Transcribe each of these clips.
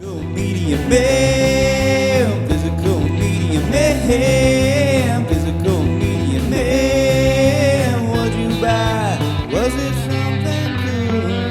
Physical media man, physical media man, physical media man. What'd you buy? Was it something good?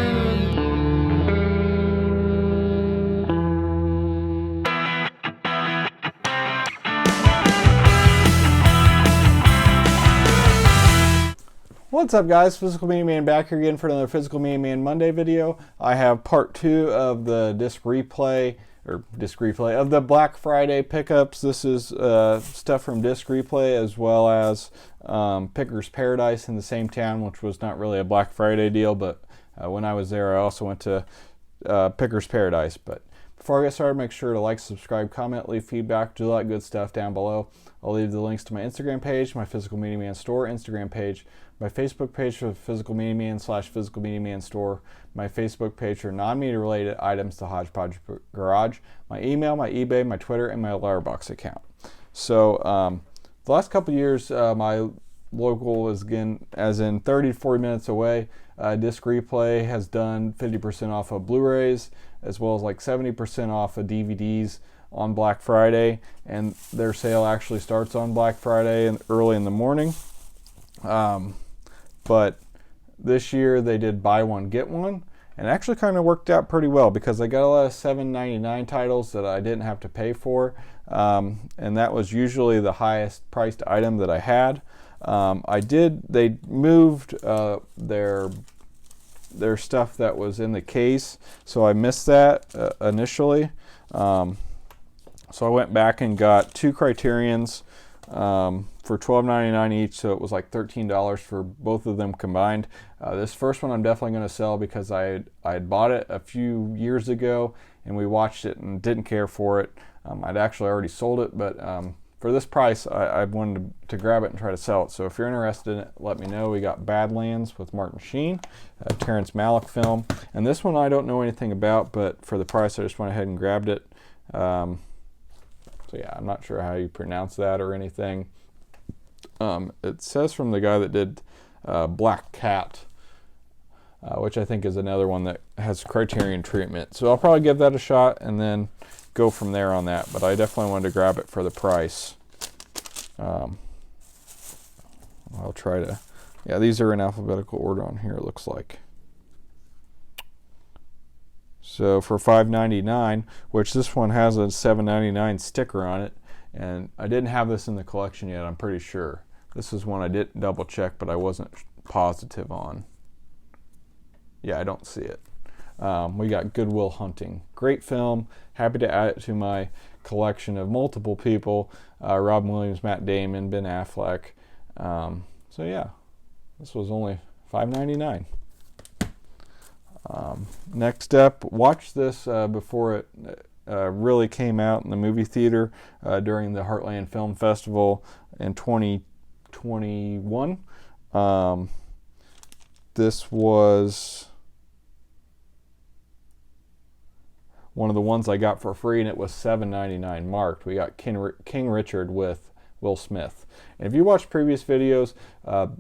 What's up, guys? Physical Media Man back here again for another Physical Media Man Monday video. I have part 2 of the disc replay of the Black Friday pickups. This is stuff from Disc Replay as well as Picker's Paradise in the same town, which was not really a Black Friday deal, but when I was there I also went to Picker's Paradise. But before I get started, make sure to like, subscribe, comment, leave feedback, do all that good stuff down below. I'll leave the links to my Instagram page, my Physical Media Man store Instagram page, my Facebook page for Physical Media Man / Physical Media Man store, my Facebook page for non-media related items to Hodgepodge Garage, my email, my eBay, my Twitter, and my Letterboxd account. So the last couple years, my local is again, as in 30 to 40 minutes away. Disc Replay has done 50% off of Blu-rays as well as like 70% off of DVDs on Black Friday, and their sale actually starts on Black Friday and early in the morning. But this year they did buy one get one, and it actually kind of worked out pretty well because I got a lot of $7.99 titles that I didn't have to pay for, and that was usually the highest priced item that I had. They moved their stuff that was in the case, so I missed that initially. So I went back and got 2 Criterions for $12.99 each, so it was like $13 for both of them combined. This first one I'm definitely going to sell because I had bought it a few years ago and we watched it and didn't care for it. I'd actually already sold it, but for this price I wanted to grab it and try to sell it. So if you're interested in it, let me know. We got Badlands with Martin Sheen, a Terrence Malick film, and this one I don't know anything about, but for the price I just went ahead and grabbed it. So yeah, I'm not sure how you pronounce that or anything. It says from the guy that did Black Cat, which I think is another one that has Criterion treatment. So I'll probably give that a shot and then go from there on that. But I definitely wanted to grab it for the price. I'll try to, yeah, these are in alphabetical order on here, it looks like. So for $5.99, which this one has a $7.99 sticker on it, and I didn't have this in the collection yet, I'm pretty sure. This is one I didn't double check, but I wasn't positive on. Yeah, I don't see it. We got Good Will Hunting. Great film. Happy to add it to my collection of multiple people. Robin Williams, Matt Damon, Ben Affleck. So yeah, this was only $5.99. Next up, watch this before it really came out in the movie theater during the Heartland Film Festival in 2021. This was one of the ones I got for free, and it was $7.99 marked. We got King Richard with Will Smith. And if you watch previous videos,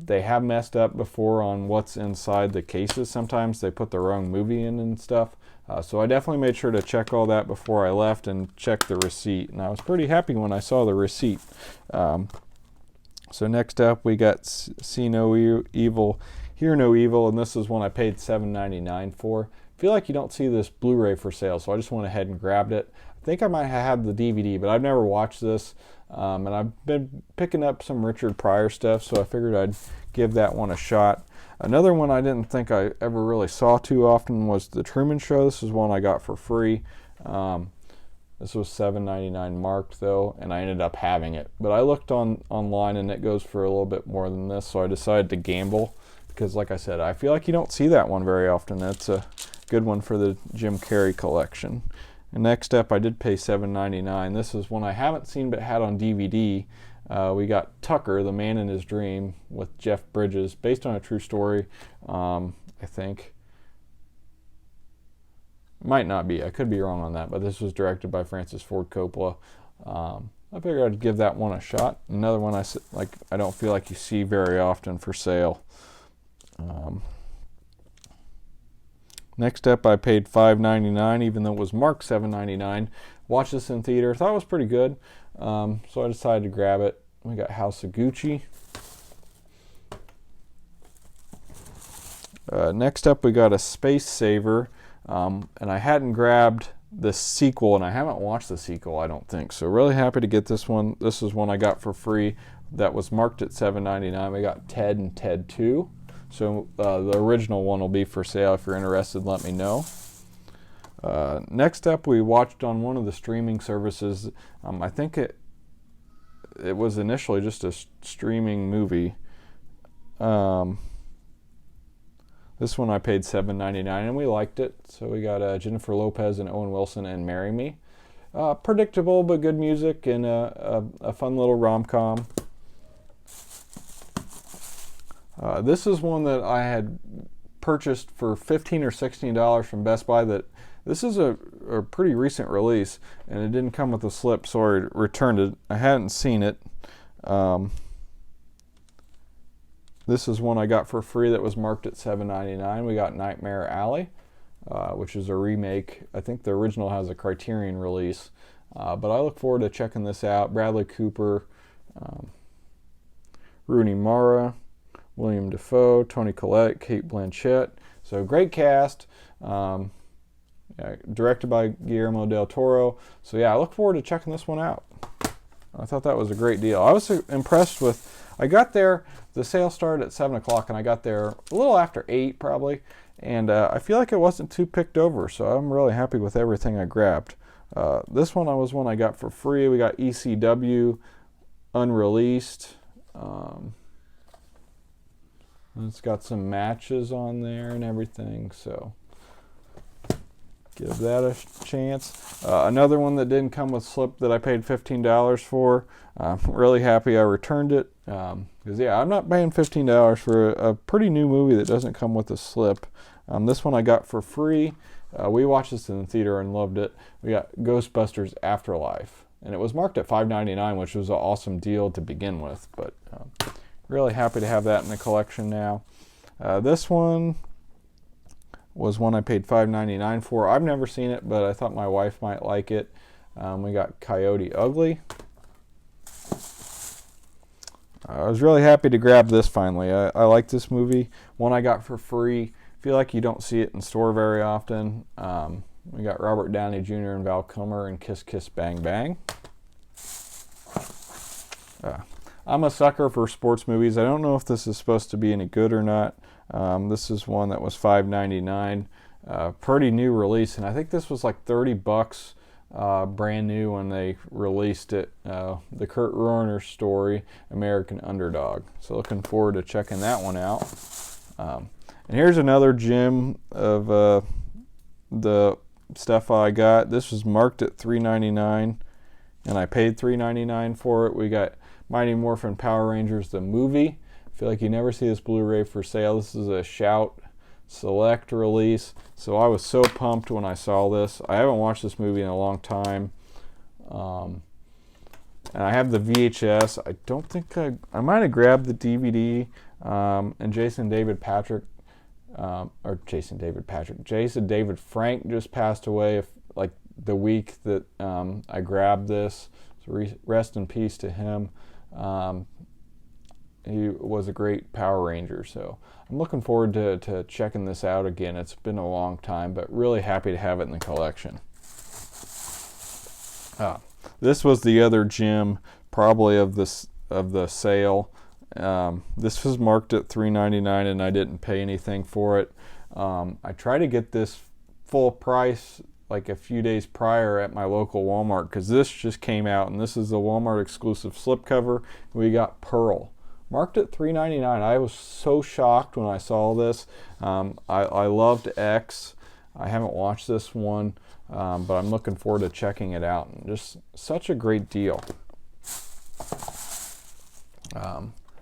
they have messed up before on what's inside the cases. Sometimes they put the wrong movie in and stuff. So I definitely made sure to check all that before I left and check the receipt. And I was pretty happy when I saw the receipt. So next up we got See No Evil, Hear No Evil, and this is one I paid $7.99 for. I feel like you don't see this Blu-ray for sale, so I just went ahead and grabbed it. I think I might have had the DVD, but I've never watched this. And I've been picking up some Richard Pryor stuff, so I figured I'd give that one a shot. Another one I didn't think I ever really saw too often was The Truman Show. This is one I got for free. This was $7.99 marked though, and I ended up having it. But I looked online and it goes for a little bit more than this, so I decided to gamble because, like I said, I feel like you don't see that one very often. That's a good one for the Jim Carrey collection. And next up, I did pay $7.99. This is one I haven't seen but had on DVD. We got Tucker, The Man in His Dream, with Jeff Bridges, based on a true story, I think. Might not be. I could be wrong on that, but this was directed by Francis Ford Coppola. I figured I'd give that one a shot. Another one I don't feel like you see very often for sale. Next up, I paid $5.99, even though it was marked $7.99. Watched this in theater, thought it was pretty good, so I decided to grab it. We got House of Gucci. Next up, we got a Space Saver, and I hadn't grabbed the sequel, and I haven't watched the sequel, I don't think. So really happy to get this one. This is one I got for free that was marked at $7.99. We got Ted and Ted 2. So the original one will be for sale. If you're interested, let me know. Next up, we watched on one of the streaming services. I think it was initially just a streaming movie. This one I paid $7.99 and we liked it. So we got Jennifer Lopez and Owen Wilson and Marry Me. Predictable but good music and a fun little rom-com. This is one that I had purchased for $15 or $16 from Best Buy. This is a pretty recent release, and it didn't come with a slip, so I returned it. I hadn't seen it. This is one I got for free that was marked at $7.99. We got Nightmare Alley, which is a remake. I think the original has a Criterion release, but I look forward to checking this out. Bradley Cooper, Rooney Mara, William Dafoe, Toni Collette, Kate Blanchett. So great cast. Directed by Guillermo del Toro. So yeah, I look forward to checking this one out. I thought that was a great deal. I was impressed with, I got there, the sale started at 7 o'clock and I got there a little after 8 probably. And I feel like it wasn't too picked over, so I'm really happy with everything I grabbed. This one was one I got for free. We got ECW, Unreleased. It's got some matches on there and everything, so give that a chance. Another one that didn't come with slip that I paid $15 for. Really happy I returned it. Because yeah, I'm not paying $15 for a pretty new movie that doesn't come with a slip. This one I got for free. We watched this in the theater and loved it. We got Ghostbusters Afterlife. And it was marked at $5.99, which was an awesome deal to begin with. But really happy to have that in the collection now. This one was one I paid $5.99 for. I've never seen it, but I thought my wife might like it. We got Coyote Ugly. I was really happy to grab this finally. I like this movie. One I got for free. Feel like you don't see it in store very often. We got Robert Downey Jr. and Val Kilmer in Kiss Kiss Bang Bang. I'm a sucker for sports movies. I don't know if this is supposed to be any good or not. This is one that was $5.99. Pretty new release, and I think this was like $30 brand new when they released it. The Kurt Warner story, American Underdog. So looking forward to checking that one out. And here's another gem of the stuff I got. This was marked at $3.99, and I paid $3.99 for it. We got Mighty Morphin Power Rangers the movie. I feel like you never see this Blu-ray for sale. This is a Shout Select release, so I was so pumped when I saw this. I haven't watched this movie in a long time, and I have the VHS. I don't think I might have grabbed the DVD. And Jason David Frank just passed away like the week that I grabbed this. So rest in peace to him. He was a great Power Ranger, so I'm looking forward to checking this out again. It's been a long time, but really happy to have it in the collection. This was the other gem, probably of the sale. This was marked at $3.99, and I didn't pay anything for it. I tried to get this full price like a few days prior at my local Walmart, because this just came out, and this is the Walmart exclusive slipcover. We got Pearl, marked at $3.99. I was so shocked when I saw this. I loved X. I haven't watched this one, but I'm looking forward to checking it out. And just such a great deal.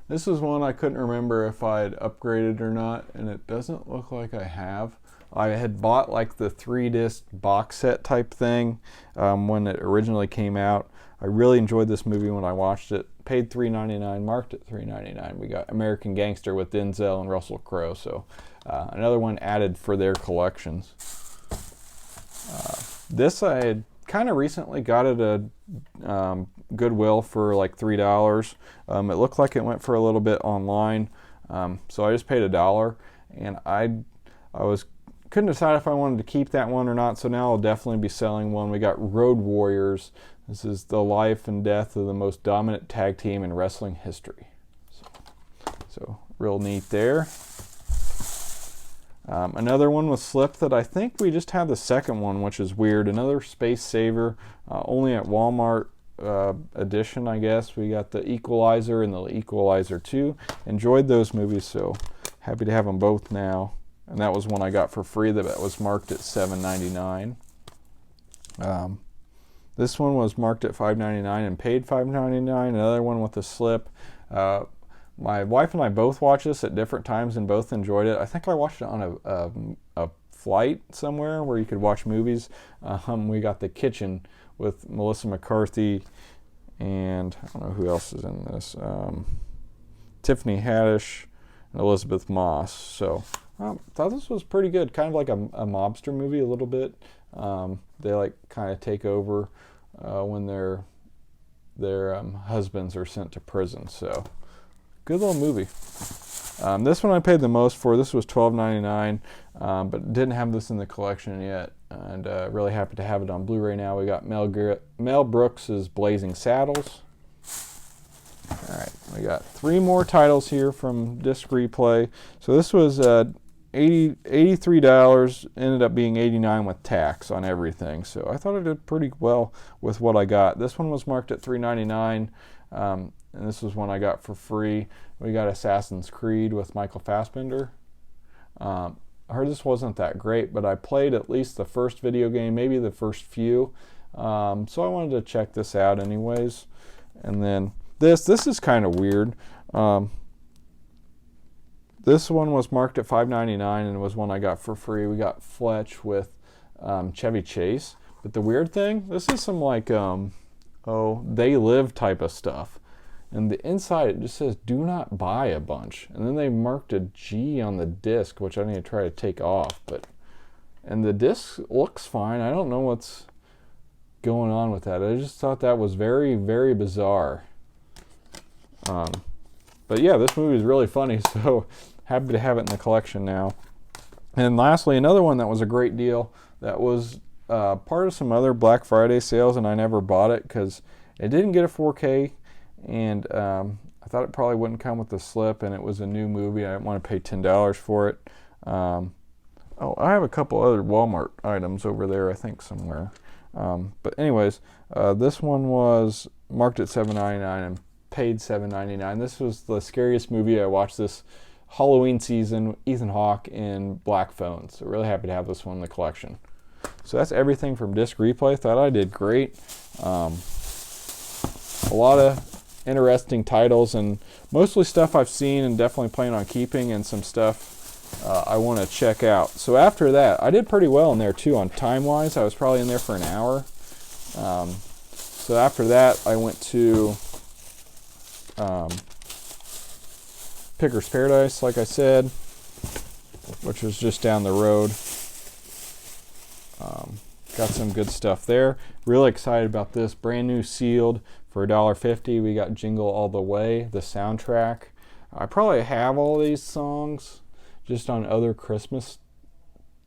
This is one I couldn't remember if I had upgraded or not, and it doesn't look like I have. I had bought like the 3-disc box set type thing when it originally came out. I really enjoyed this movie when I watched it. Paid $3.99, marked at $3.99. We got American Gangster with Denzel and Russell Crowe, so another one added for their collections. This I had kind of recently got at a Goodwill for like $3. It looked like it went for a little bit online, so I just paid $1, and I couldn't decide if I wanted to keep that one or not, so now I'll definitely be selling one. We got Road Warriors. This is the life and death of the most dominant tag team in wrestling history. So real neat there. Another one with Slip that I think we just had the second one, which is weird. Another Space Saver, only at Wal-Mart edition, I guess. We got the Equalizer and the Equalizer 2. Enjoyed those movies, so happy to have them both now. And that was one I got for free that was marked at $7.99. This one was marked at $5.99 and paid $5.99. Another one with a Slip. My wife and I both watched this at different times and both enjoyed it. I think I watched it on a flight somewhere where you could watch movies. We got The Kitchen with Melissa McCarthy and I don't know who else is in this. Tiffany Haddish and Elizabeth Moss. So I thought this was pretty good. Kind of like a mobster movie a little bit. They like kind of take over when their husbands are sent to prison. So good little movie. This one I paid the most for. This was $12.99, but didn't have this in the collection yet. And really happy to have it on Blu-ray now. We got Mel Brooks' Blazing Saddles. All right, we got 3 more titles here from Disc Replay. So this was $83, ended up being $89 with tax on everything. So I thought I did pretty well with what I got. This one was marked at $3.99, and this was one I got for free. We got Assassin's Creed with Michael Fassbender. I heard this wasn't that great, but I played at least the first video game, maybe the first few. So I wanted to check this out anyways. And then this is kind of weird. This one was marked at $5.99 and it was one I got for free. We got Fletch with Chevy Chase. But the weird thing, this is some like, They Live type of stuff. And the inside, it just says, do not buy a bunch. And then they marked a G on the disc, which I need to try to take off. And the disc looks fine. I don't know what's going on with that. I just thought that was very, very bizarre. But yeah, this movie is really funny, so happy to have it in the collection now. And lastly, another one that was a great deal that was part of some other Black Friday sales, and I never bought it because it didn't get a 4K, and I thought it probably wouldn't come with the Slip, and it was a new movie. I didn't want to pay $10 for it. I have a couple other Walmart items over there, I think, somewhere. But anyways, this one was marked at $7.99 and paid $7.99. This was the scariest movie I watched this Halloween season, Ethan Hawke in Black Phone. So really happy to have this one in the collection. So that's everything from Disc Replay. Thought I did great. A lot of interesting titles and mostly stuff I've seen and definitely plan on keeping, and some stuff I want to check out. So after that, I did pretty well in there too on time-wise. I was probably in there for an hour. So after that, I went to Picker's Paradise, like I said, which was just down the road. Got some good stuff there. Really excited about this. Brand new sealed for $1.50. We got Jingle All the Way, the soundtrack. I probably have all these songs just on other Christmas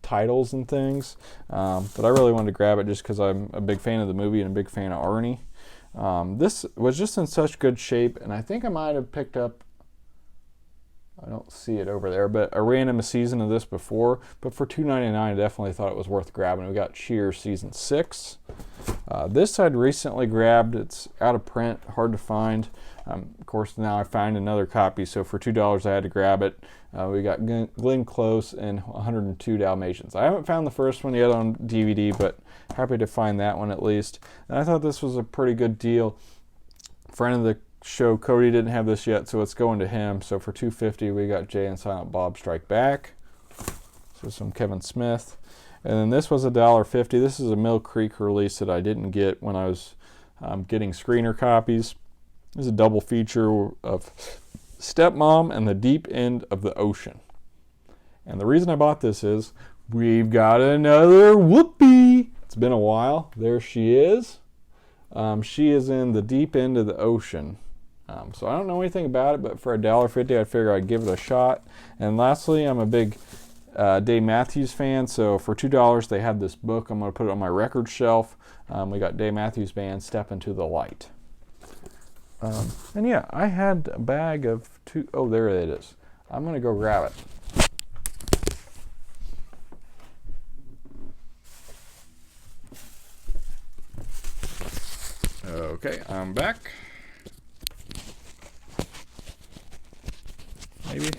titles and things. But I really wanted to grab it just because I'm a big fan of the movie and a big fan of Arnie. This was just in such good shape, and I think I might have picked up, I don't see it over there, but I ran a season of this before, but for $2.99 I definitely thought it was worth grabbing. We got Cheers Season 6. This I'd recently grabbed. It's out of print, hard to find. Of course, now I find another copy, so for $2 I had to grab it. We got Glenn Close and 102 Dalmatians. I haven't found the first one yet on DVD, but happy to find that one at least. And I thought this was a pretty good deal. Friend of the show, Cody, didn't have this yet, so it's going to him. So for $2.50 we got Jay and Silent Bob Strike Back. So some Kevin Smith. And then this was $1.50. This is a Mill Creek release that I didn't get when I was getting screener copies. This is a double feature of Stepmom and The Deep End of the Ocean. And the reason I bought this is we've got another Whoopi. It's been a while. There she is. She is in The Deep End of the Ocean. So I don't know anything about it, but for $1.50 I figure I'd give it a shot. And lastly, I'm a big Dave Matthews fan, so for $2 they had this book. I'm going to put it on my record shelf. We got Dave Matthews Band, Step Into the Light. And yeah, I had a bag of two. Oh, there it is. I'm going to go grab it. Okay, I'm back. Maybe.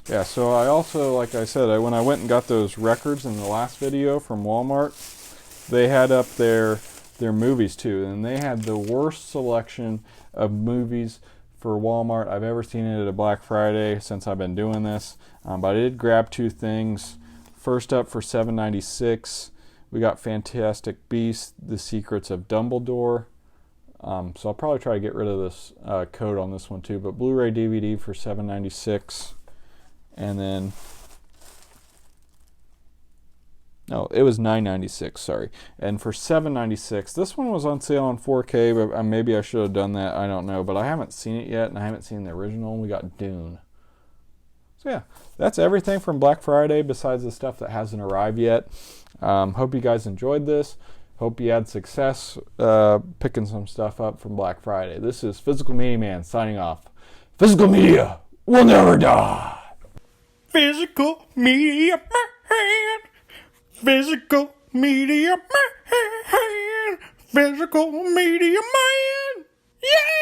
Yeah, so I also, like I said, when I went and got those records in the last video from Walmart, they had up their movies too, and they had the worst selection of movies for Walmart I've ever seen it at a Black Friday since I've been doing this. But I did grab two things. First up, for $7.96, we got Fantastic Beasts: The Secrets of Dumbledore. So I'll probably try to get rid of this code on this one too, but Blu-ray DVD for $7.96. And then, no, it was $9.96, sorry. And for $7.96, this one was on sale on 4K, but maybe I should have done that, I don't know. But I haven't seen it yet, and I haven't seen the original. We got Dune. So yeah, that's everything from Black Friday besides the stuff that hasn't arrived yet. Hope you guys enjoyed this. Hope you had success picking some stuff up from Black Friday. This is Physical Media Man signing off. Physical media will never die. Physical Media Man. Physical Media Man. Physical Media Man. Yeah!